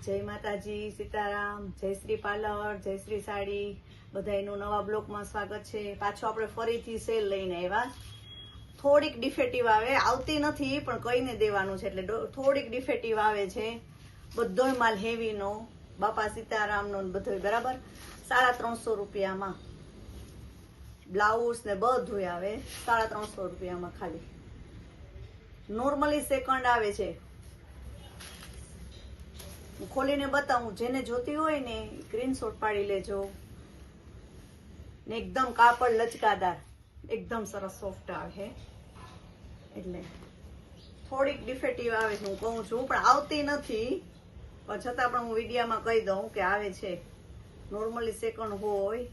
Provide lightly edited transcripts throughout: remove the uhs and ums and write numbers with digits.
જય માતાજી, સીતારામ, જય શ્રી પાર્લર, જય શ્રી સાડી, બધાયનું નવા બ્લોગમાં સ્વાગત છે। પાછો આપણે ફરીથી સેલ લઈને આવ્યા। થોડીક ડિફેક્ટિવ આવે, આવતી નથી પણ કહીને દેવાનું છે, એટલે થોડીક ડિફેક્ટિવ આવે છે। બધોય માલ હેવીનો, બાપા સીતારામનો બધોય બરાબર 350 રૂપિયામાં બ્લાઉઝ ને બધું આવે 350 રૂપિયામાં। ખાલી નોર્મલી સેકન્ડ આવે છે। ખોલીને બતાવું, જેને જોતી હોય ને સ્ક્રીનશોટ પાડી લેજો ને એકદમ કાપડ લચકાદાર, એકદમ સરસ સોફ્ટ આવે, એટલે થોડીક ડિફેક્ટિવ આવે છે, હું કહું છું પણ આવતી નથી, પણ છતાં પણ હું વિડીયામાં કહી દઉં કે આવે છે। નોર્મલી સેકન્ડ હોય,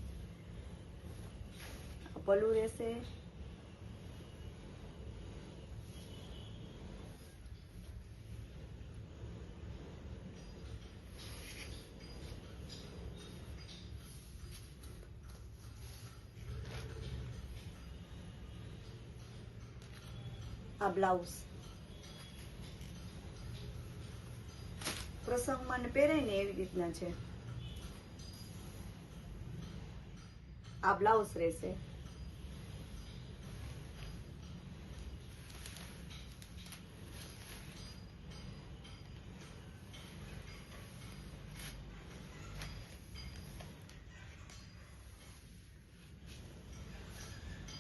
પલ્લુ રહેશે, આ બ્લાઉઝ પ્રસંગમાં ને પહેરાય ને એવી રીતના છે। આ બ્લાઉઝ રહેશે,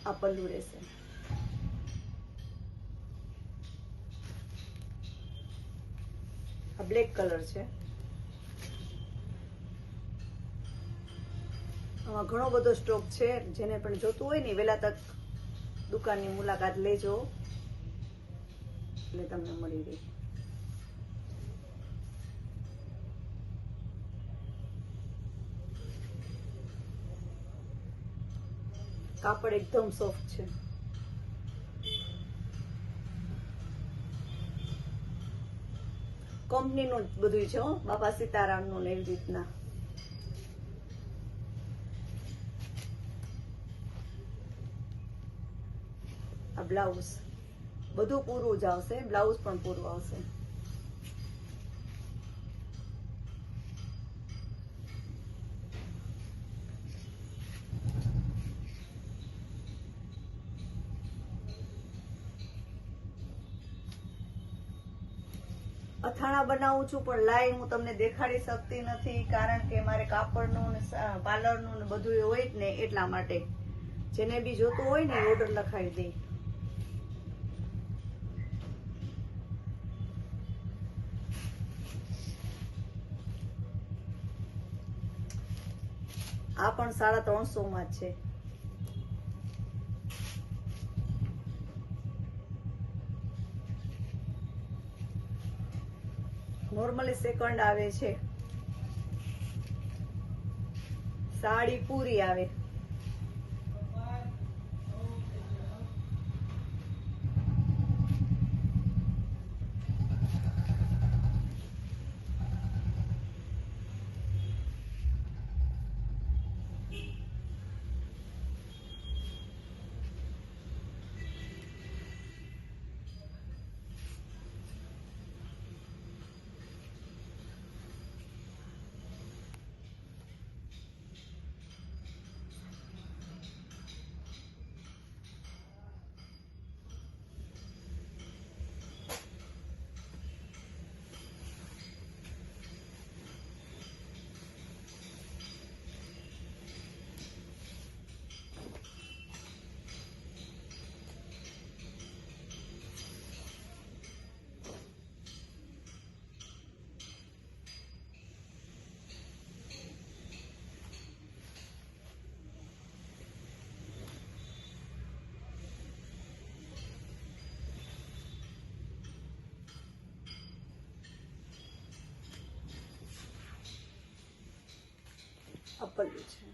આ પલ્લુ રહેશે, આ બ્લેક કલર છે। આમાં ઘણો બધો સ્ટોક છે, જેને પણ જોતું હોય ને વહેલા તક દુકાનની મુલાકાત લેજો, એટલે તમને મળી રહે। કાપડ એકદમ સોફ્ટ છે, કંપનીનું બધું છે, બાપા સીતારામનું ને એવી રીતના। આ બ્લાઉઝ બધું પૂરું જ આવશે, બ્લાઉઝ પણ પૂરું આવશે। અથાણા બનાવું છું પણ લાઈવ હું તમને દેખાડી શકતી નથી, કારણ કે મારે કાપડનું ને પાર્લરનું ને બધું હોય જ ને, એટલા માટે જેને બી જોતું હોય ને ઓર્ડર લખાવી દે। આ પણ 350 માં જ છે। નોર્મલી સેકન્ડ આવે છે, સાડી પૂરી આવે। આ પલ્લુ છે,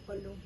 પલ્લું